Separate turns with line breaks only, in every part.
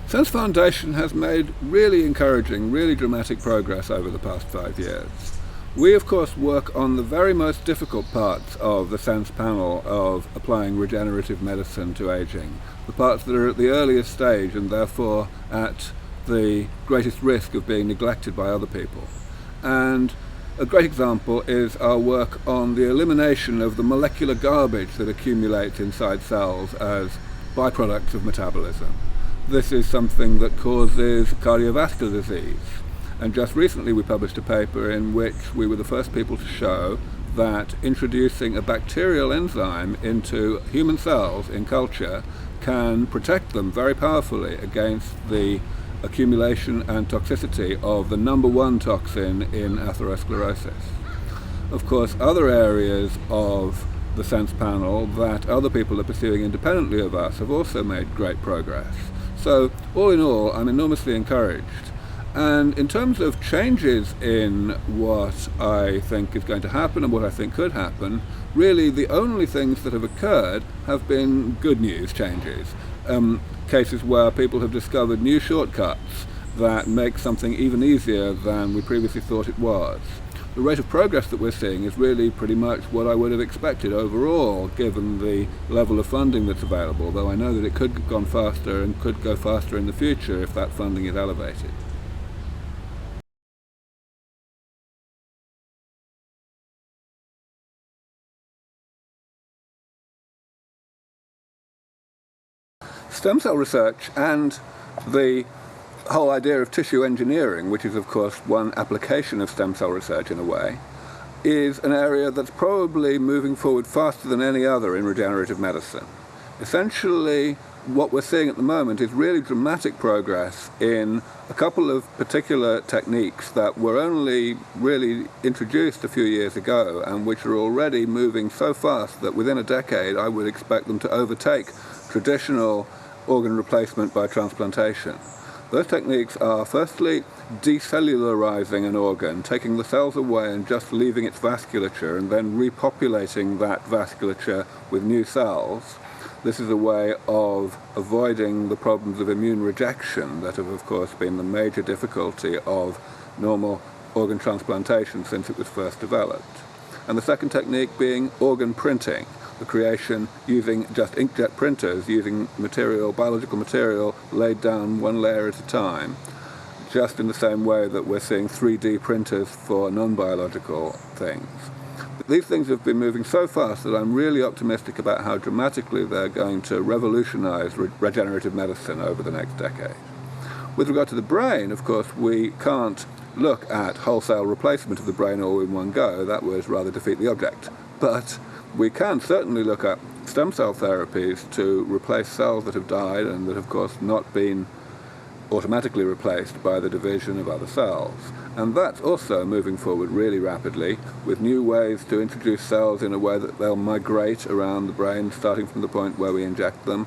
SENS Foundation has made really encouraging, really dramatic progress over the past 5 years. We of course work on the very most difficult parts of the SENS panel of applying regenerative medicine to aging, the parts that are at the earliest stage and therefore at the greatest risk of being neglected by other people. And a great example is our work on the elimination of the molecular garbage that accumulates inside cells as byproducts of metabolism. This is something that causes cardiovascular disease, and just recently we published a paper in which we were the first people to show that introducing a bacterial enzyme into human cells in culture can protect them very powerfully against the accumulation and toxicity of the number one toxin in atherosclerosis. Of course, other areas of the SENS panel that other people are pursuing independently of us have also made great progress. So, all in all, I'm enormously encouraged. And in terms of changes in what I think is going to happen and what I think could happen, really the only things that have occurred have been good news changes. Cases where people have discovered new shortcuts that make something even easier than we previously thought it was. The rate of progress that we're seeing is really pretty much what I would have expected overall, given the level of funding that's available, though I know that it could have gone faster and could go faster in the future if that funding is elevated. Stem cell research and the whole idea of tissue engineering, which is of course one application of stem cell research in a way, is an area that's probably moving forward faster than any other in regenerative medicine. Essentially, what we're seeing at the moment is really dramatic progress in a couple of particular techniques that were only really introduced a few years ago and which are already moving so fast that within a decade I would expect them to overtake traditional organ replacement by transplantation. Those techniques are firstly decellularizing an organ, taking the cells away and just leaving its vasculature and then repopulating that vasculature with new cells. This is a way of avoiding the problems of immune rejection that have of course been the major difficulty of normal organ transplantation since it was first developed. And the second technique being organ printing, the creation using just inkjet printers, using material, biological material, laid down one layer at a time, just in the same way that we're seeing 3D printers for non-biological things. These things have been moving so fast that I'm really optimistic about how dramatically they're going to revolutionize regenerative medicine over the next decade. With regard to the brain, of course, we can't look at wholesale replacement of the brain all in one go. That would rather defeat the object. But we can certainly look at stem cell therapies to replace cells that have died and that have, of course, not been automatically replaced by the division of other cells. And that's also moving forward really rapidly, with new ways to introduce cells in a way that they'll migrate around the brain, starting from the point where we inject them,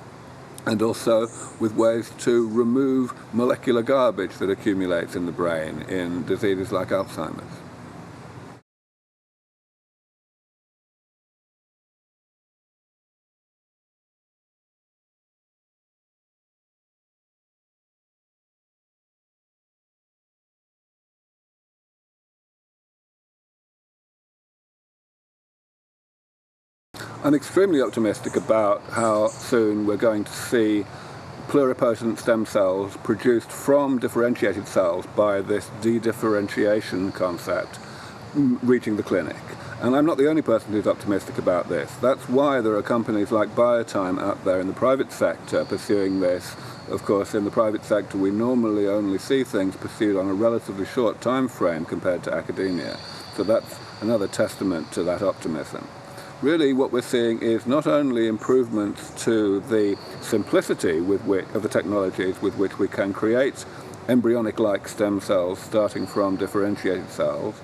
and also with ways to remove molecular garbage that accumulates in the brain in diseases like Alzheimer's. I'm extremely optimistic about how soon we're going to see pluripotent stem cells produced from differentiated cells by this de-differentiation concept reaching the clinic. And I'm not the only person who's optimistic about this. That's why there are companies like Biotime out there in the private sector pursuing this. Of course, in the private sector we normally only see things pursued on a relatively short time frame compared to academia. So that's another testament to that optimism. Really what we're seeing is not only improvements to the simplicity of the technologies with which we can create embryonic-like stem cells starting from differentiated cells,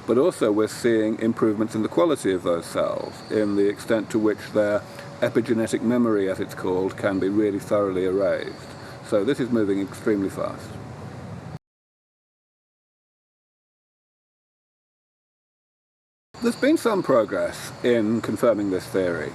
but also we're seeing improvements in the quality of those cells, in the extent to which their epigenetic memory, as it's called, can be really thoroughly erased. So this is moving extremely fast. There's been some progress in confirming this theory.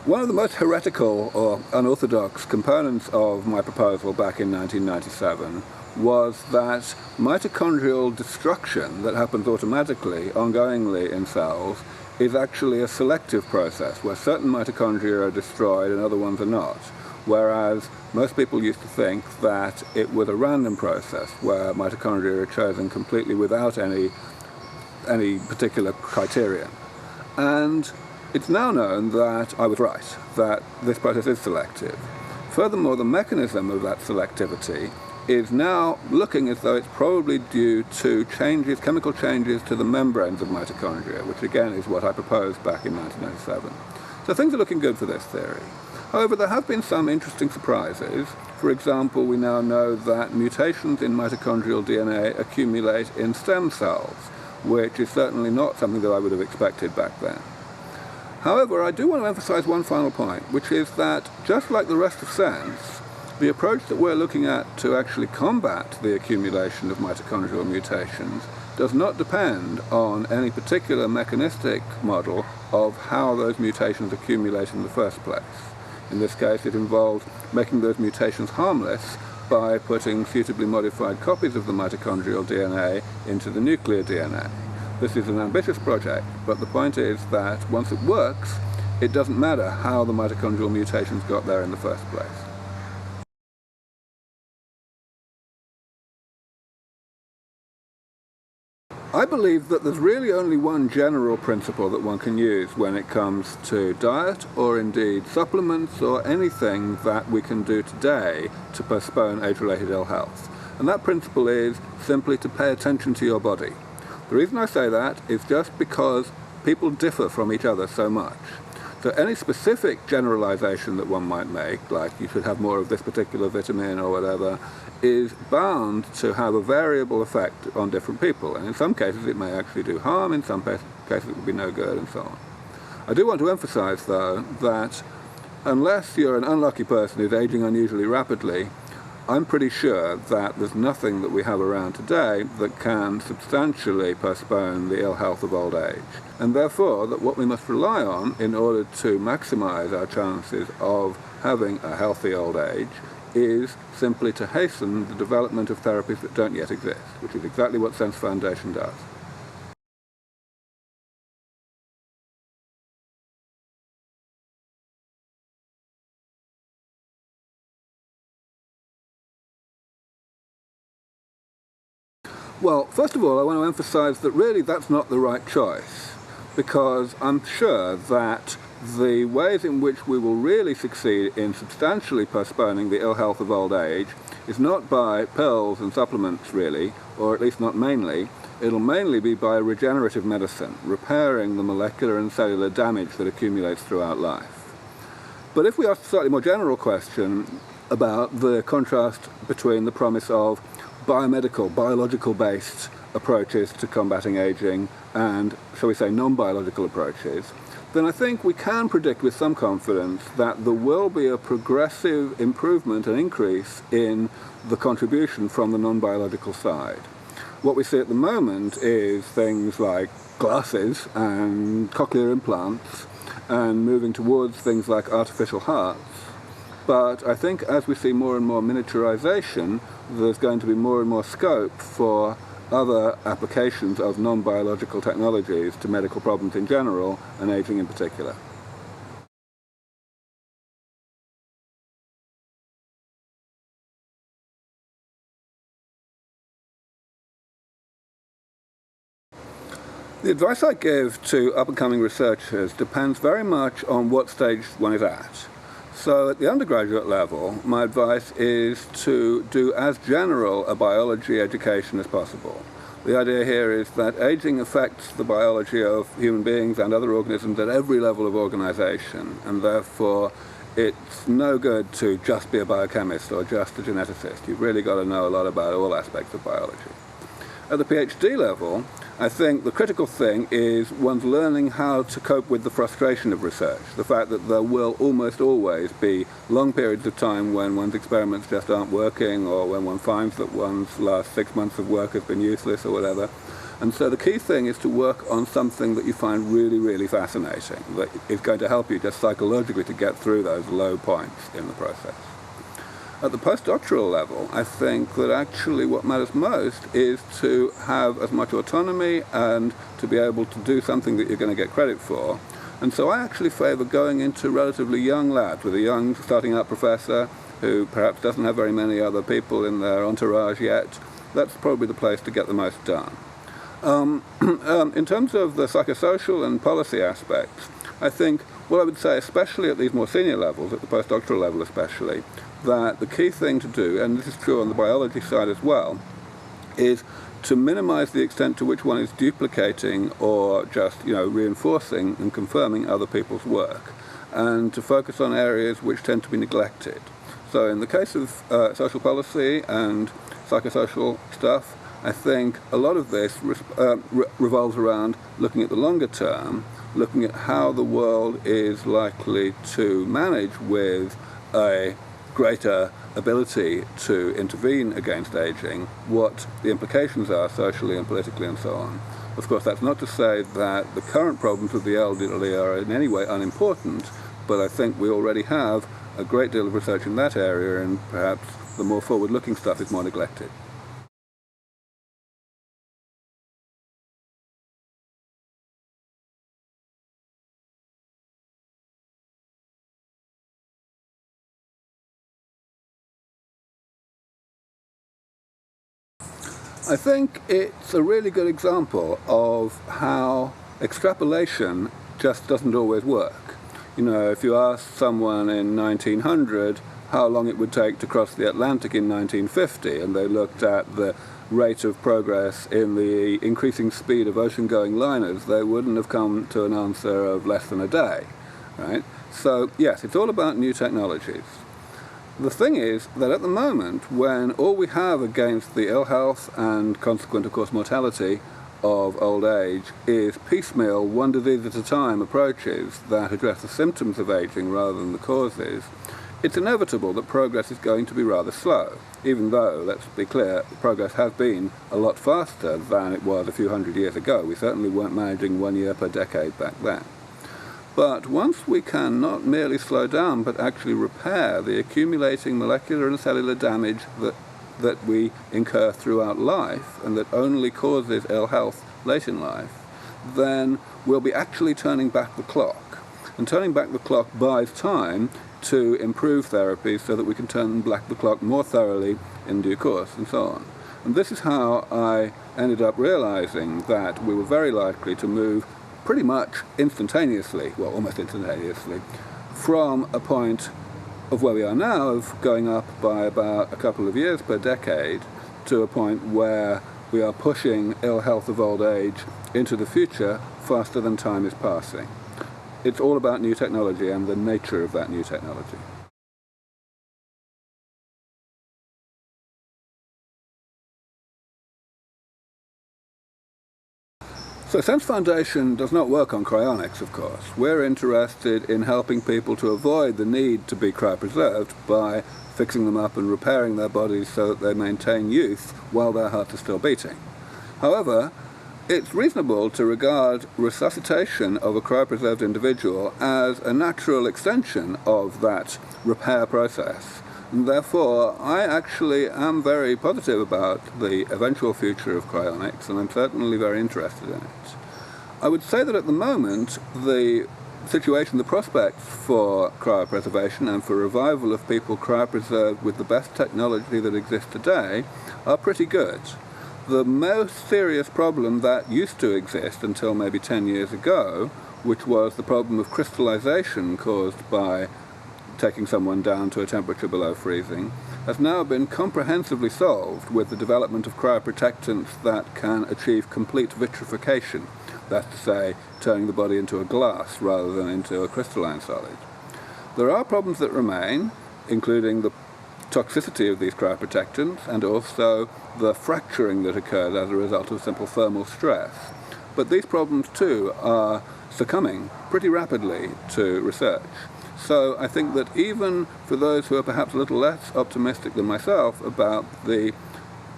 One of the most heretical or unorthodox components of my proposal back in 1997 was that mitochondrial destruction that happens automatically, ongoingly in cells, is actually a selective process where certain mitochondria are destroyed and other ones are not. Whereas most people used to think that it was a random process where mitochondria are chosen completely without any particular criterion. And it's now known that I was right, that this process is selective. Furthermore, the mechanism of that selectivity is now looking as though it's probably due to changes, chemical changes to the membranes of mitochondria, which again is what I proposed back in 1997. So things are looking good for this theory. However, there have been some interesting surprises. For example, we now know that mutations in mitochondrial DNA accumulate in stem cells, which is certainly not something that I would have expected back then. However, I do want to emphasize one final point, which is that just like the rest of SENS, the approach that we're looking at to actually combat the accumulation of mitochondrial mutations does not depend on any particular mechanistic model of how those mutations accumulate in the first place. In this case, it involves making those mutations harmless by putting suitably modified copies of the mitochondrial DNA into the nuclear DNA. This is an ambitious project, but the point is that once it works, it doesn't matter how the mitochondrial mutations got there in the first place. I believe that there's really only one general principle that one can use when it comes to diet, or indeed supplements, or anything that we can do today to postpone age-related ill health. And that principle is simply to pay attention to your body. The reason I say that is just because people differ from each other so much. So any specific generalization that one might make, like you should have more of this particular vitamin or whatever, is bound to have a variable effect on different people. And in some cases it may actually do harm, in some cases it will be no good, and so on. I do want to emphasize, though, that unless you're an unlucky person who's aging unusually rapidly, I'm pretty sure that there's nothing that we have around today that can substantially postpone the ill health of old age. And therefore, that what we must rely on in order to maximize our chances of having a healthy old age is simply to hasten the development of therapies that don't yet exist, which is exactly what SENS Foundation does. Well, first of all, I want to emphasize that really that's not the right choice, because I'm sure that the ways in which we will really succeed in substantially postponing the ill health of old age is not by pills and supplements, really, or at least not mainly. It'll mainly be by regenerative medicine, repairing the molecular and cellular damage that accumulates throughout life. But if we ask a slightly more general question about the contrast between the promise of biomedical, biological-based approaches to combating aging and, shall we say, non-biological approaches, then I think we can predict with some confidence that there will be a progressive improvement and increase in the contribution from the non-biological side. What we see at the moment is things like glasses and cochlear implants and moving towards things like artificial hearts. But I think as we see more and more miniaturization, there's going to be more and more scope for other applications of non-biological technologies to medical problems in general and aging in particular. The advice I give to up-and-coming researchers depends very much on what stage one is at. So at the undergraduate level, my advice is to do as general a biology education as possible. The idea here is that aging affects the biology of human beings and other organisms at every level of organization, and therefore it's no good to just be a biochemist or just a geneticist. You've really got to know a lot about all aspects of biology. At the PhD level, I think the critical thing is one's learning how to cope with the frustration of research, the fact that there will almost always be long periods of time when one's experiments just aren't working, or when one finds that one's last 6 months of work has been useless or whatever. And so the key thing is to work on something that you find really, really fascinating, that is going to help you just psychologically to get through those low points in the process. At the postdoctoral level, I think that actually what matters most is to have as much autonomy and to be able to do something that you're going to get credit for. And so I actually favour going into relatively young labs with a young starting out professor who perhaps doesn't have very many other people in their entourage yet. That's probably the place to get the most done. In terms of the psychosocial and policy aspects, I think what I would say, especially at these more senior levels, at the postdoctoral level especially, that the key thing to do, and this is true on the biology side as well, is to minimize the extent to which one is duplicating or just, reinforcing and confirming other people's work, and to focus on areas which tend to be neglected. So in the case of social policy and psychosocial stuff, I think a lot of this revolves around looking at the longer term, looking at how the world is likely to manage with a greater ability to intervene against aging, what the implications are socially and politically and so on. Of course, that's not to say that the current problems with the elderly are in any way unimportant, but I think we already have a great deal of research in that area, and perhaps the more forward-looking stuff is more neglected. I think it's a really good example of how extrapolation just doesn't always work. If you ask someone in 1900 how long it would take to cross the Atlantic in 1950, and they looked at the rate of progress in the increasing speed of ocean-going liners, they wouldn't have come to an answer of less than a day, right? So, yes, it's all about new technologies. The thing is that at the moment, when all we have against the ill health and consequent, of course, mortality of old age is piecemeal, one disease at a time approaches that address the symptoms of aging rather than the causes, it's inevitable that progress is going to be rather slow, even though, let's be clear, progress has been a lot faster than it was a few hundred years ago. We certainly weren't managing 1 year per decade back then. But once we can not merely slow down, but actually repair the accumulating molecular and cellular damage that we incur throughout life, and that only causes ill health late in life, then we'll be actually turning back the clock. And turning back the clock buys time to improve therapies so that we can turn back the clock more thoroughly in due course, and so on. And this is how I ended up realizing that we were very likely to move pretty much instantaneously, well, almost instantaneously, from a point of where we are now, of going up by about a couple of years per decade, to a point where we are pushing ill health of old age into the future faster than time is passing. It's all about new technology and the nature of that new technology. So SENS Foundation does not work on cryonics, of course. We're interested in helping people to avoid the need to be cryopreserved by fixing them up and repairing their bodies so that they maintain youth while their hearts are still beating. However, it's reasonable to regard resuscitation of a cryopreserved individual as a natural extension of that repair process. And therefore, I actually am very positive about the eventual future of cryonics, and I'm certainly very interested in it. I would say that at the moment, the situation, the prospects for cryopreservation and for revival of people cryopreserved with the best technology that exists today are pretty good. The most serious problem that used to exist until maybe 10 years ago, which was the problem of crystallization caused by taking someone down to a temperature below freezing, has now been comprehensively solved with the development of cryoprotectants that can achieve complete vitrification, that's to say, turning the body into a glass rather than into a crystalline solid. There are problems that remain, including the toxicity of these cryoprotectants and also the fracturing that occurs as a result of simple thermal stress. But these problems too are succumbing pretty rapidly to research. So I think that even for those who are perhaps a little less optimistic than myself about the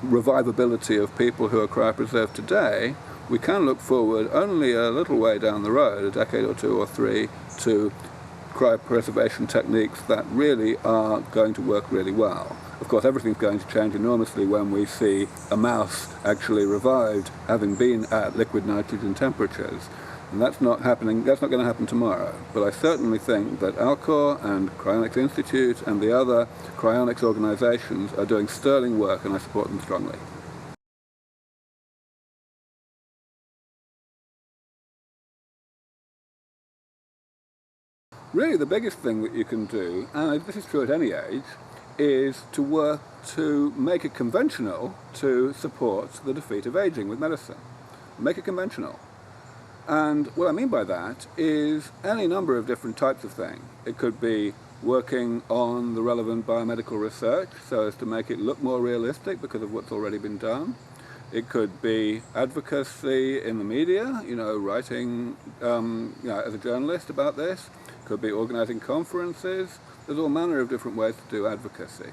revivability of people who are cryopreserved today, we can look forward only a little way down the road, a decade or two or three, to cryopreservation techniques that really are going to work really well. Of course, everything's going to change enormously when we see a mouse actually revived, having been at liquid nitrogen temperatures. And that's not going to happen tomorrow. But I certainly think that Alcor and Cryonics Institute and the other cryonics organizations are doing sterling work, and I support them strongly. Really, the biggest thing that you can do, and this is true at any age, is to work to make it conventional to support the defeat of aging with medicine. Make it conventional. And what I mean by that is any number of different types of things. It could be working on the relevant biomedical research so as to make it look more realistic because of what's already been done. It could be advocacy in the media, writing as a journalist about this. It could be organizing conferences. There's all manner of different ways to do advocacy.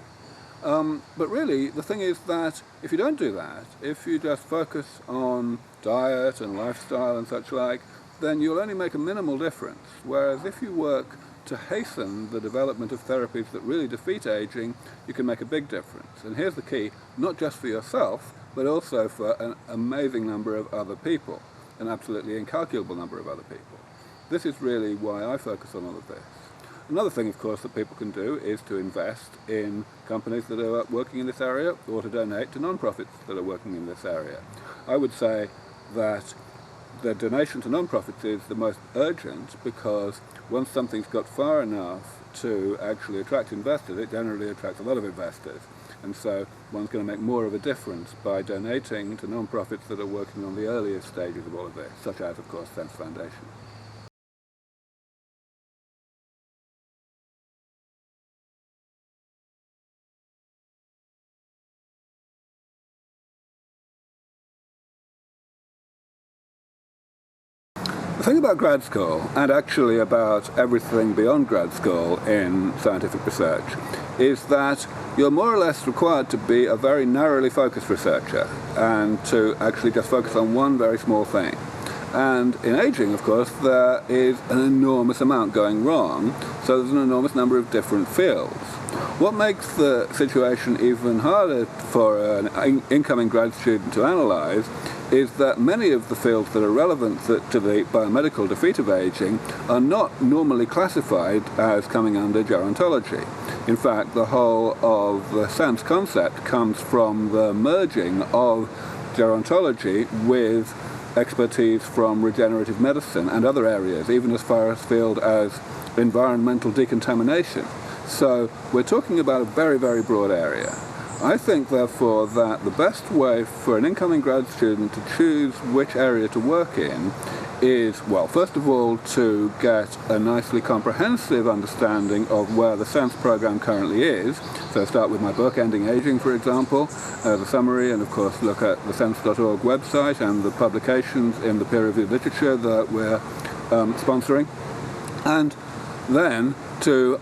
But really, the thing is that if you don't do that, if you just focus on diet and lifestyle and such like, then you'll only make a minimal difference. Whereas if you work to hasten the development of therapies that really defeat aging, you can make a big difference. And here's the key, not just for yourself, but also for an amazing number of other people, an absolutely incalculable number of other people. This is really why I focus on all of this. Another thing, of course, that people can do is to invest in companies that are working in this area or to donate to non-profits that are working in this area. I would say that the donation to non-profits is the most urgent because once something's got far enough to actually attract investors, it generally attracts a lot of investors. And so one's going to make more of a difference by donating to non-profits that are working on the earliest stages of all of this, such as, of course, SENS Foundation. The thing about grad school, and actually about everything beyond grad school in scientific research, is that you're more or less required to be a very narrowly focused researcher and to actually just focus on one very small thing. And in aging, of course, there is an enormous amount going wrong, so there's an enormous number of different fields. What makes the situation even harder for an incoming grad student to analyze is that many of the fields that are relevant to the biomedical defeat of aging are not normally classified as coming under gerontology. In fact, the whole of the SENS concept comes from the merging of gerontology with expertise from regenerative medicine and other areas, even as far afield as environmental decontamination. So we're talking about a very, very broad area. I think, therefore, that the best way for an incoming grad student to choose which area to work in is, well, first of all, to get a nicely comprehensive understanding of where the SENS program currently is. So start with my book, Ending Aging, for example, the summary, and of course look at the SENS.org website and the publications in the peer-reviewed literature that we're sponsoring. And then to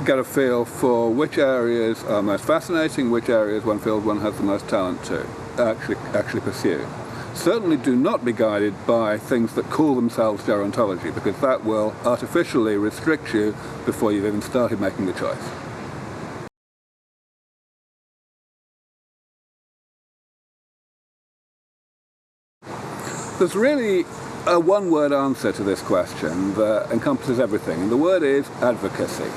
get a feel for which areas are most fascinating, which areas one feels one has the most talent to actually pursue. Certainly do not be guided by things that call themselves gerontology, because that will artificially restrict you before you've even started making the choice. There's really a one-word answer to this question that encompasses everything, and the word is advocacy.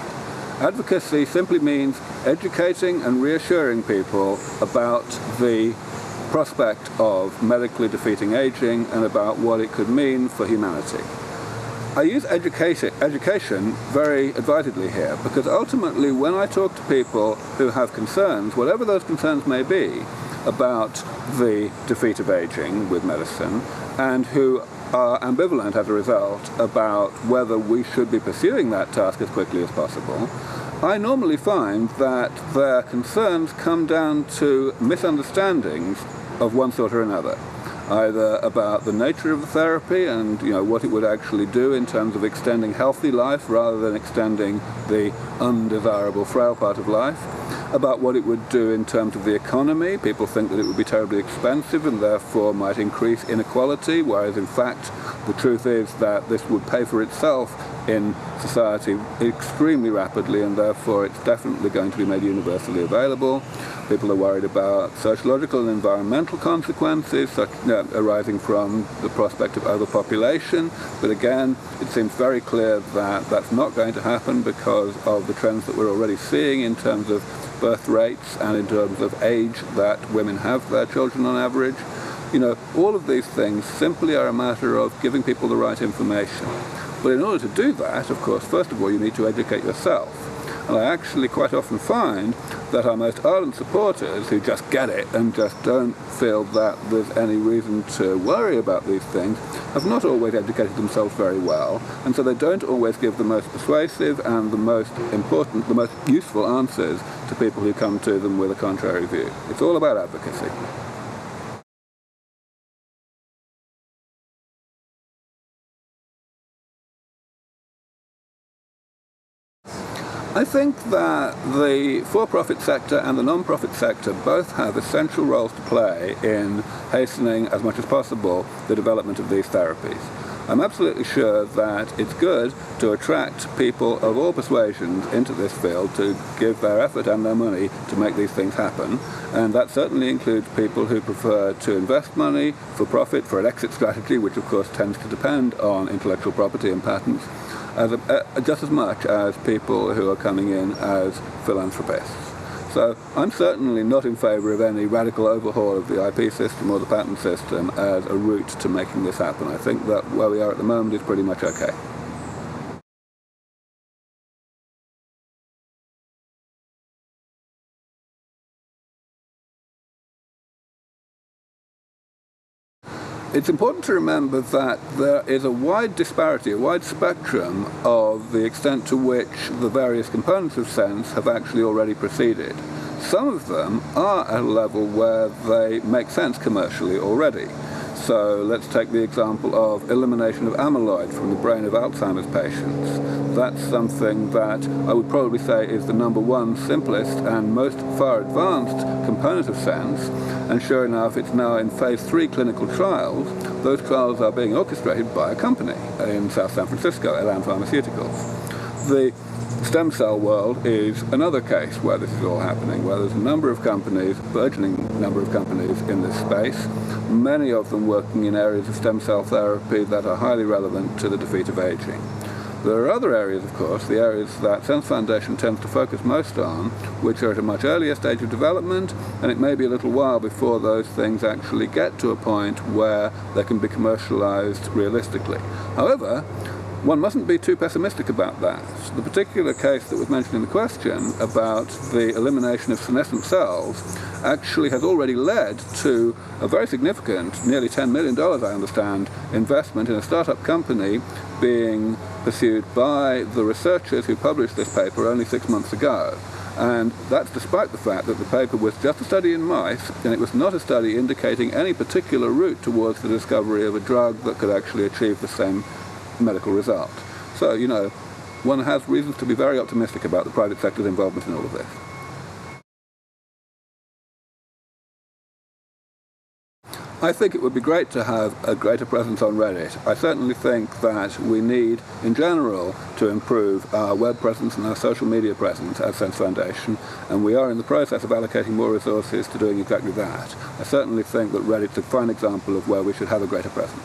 Advocacy simply means educating and reassuring people about the prospect of medically defeating aging and about what it could mean for humanity. I use education very advisedly here because ultimately when I talk to people who have concerns, whatever those concerns may be, about the defeat of aging with medicine and who are ambivalent as a result about whether we should be pursuing that task as quickly as possible, I normally find that their concerns come down to misunderstandings of one sort or another, either about the nature of the therapy and what it would actually do in terms of extending healthy life rather than extending the undesirable frail part of life, about what it would do in terms of the economy. People think that it would be terribly expensive and therefore might increase inequality, whereas in fact the truth is that this would pay for itself in society extremely rapidly, and therefore it's definitely going to be made universally available. People are worried about sociological and environmental consequences arising from the prospect of overpopulation, but again it seems very clear that that's not going to happen because of the trends that we're already seeing in terms of birth rates and in terms of age that women have their children on average. All of these things simply are a matter of giving people the right information. But in order to do that, of course, first of all, you need to educate yourself. And I actually quite often find that our most ardent supporters who just get it and just don't feel that there's any reason to worry about these things have not always educated themselves very well, and so they don't always give the most persuasive and the most important, the most useful answers to people who come to them with a contrary view. It's all about advocacy. I think that the for-profit sector and the non-profit sector both have essential roles to play in hastening as much as possible the development of these therapies. I'm absolutely sure that it's good to attract people of all persuasions into this field to give their effort and their money to make these things happen, and that certainly includes people who prefer to invest money for profit, for an exit strategy, which of course tends to depend on intellectual property and patents, just as much as people who are coming in as philanthropists. So I'm certainly not in favour of any radical overhaul of the IP system or the patent system as a route to making this happen. I think that where we are at the moment is pretty much okay. It's important to remember that there is a wide disparity, a wide spectrum of the extent to which the various components of sense have actually already proceeded. Some of them are at a level where they make sense commercially already. So let's take the example of elimination of amyloid from the brain of Alzheimer's patients. That's something that I would probably say is the number one simplest and most far advanced component of sense, and sure enough it's now in phase 3 clinical trials. Those trials are being orchestrated by a company in South San Francisco, Elan Pharmaceuticals. The stem cell world is another case where this is all happening, where there's a number of companies, burgeoning number of companies in this space, many of them working in areas of stem cell therapy that are highly relevant to the defeat of aging. There are other areas, of course, the areas that SENS Foundation tends to focus most on, which are at a much earlier stage of development, and it may be a little while before those things actually get to a point where they can be commercialized realistically. However, one mustn't be too pessimistic about that. The particular case that was mentioned in the question about the elimination of senescent cells actually has already led to a very significant, nearly $10 million, I understand, investment in a startup company being pursued by the researchers who published this paper only 6 months ago. And that's despite the fact that the paper was just a study in mice, and it was not a study indicating any particular route towards the discovery of a drug that could actually achieve the same medical result. So, one has reasons to be very optimistic about the private sector's involvement in all of this. I think it would be great to have a greater presence on Reddit. I certainly think that we need, in general, to improve our web presence and our social media presence at SENS Foundation, and we are in the process of allocating more resources to doing exactly that. I certainly think that Reddit's a fine example of where we should have a greater presence.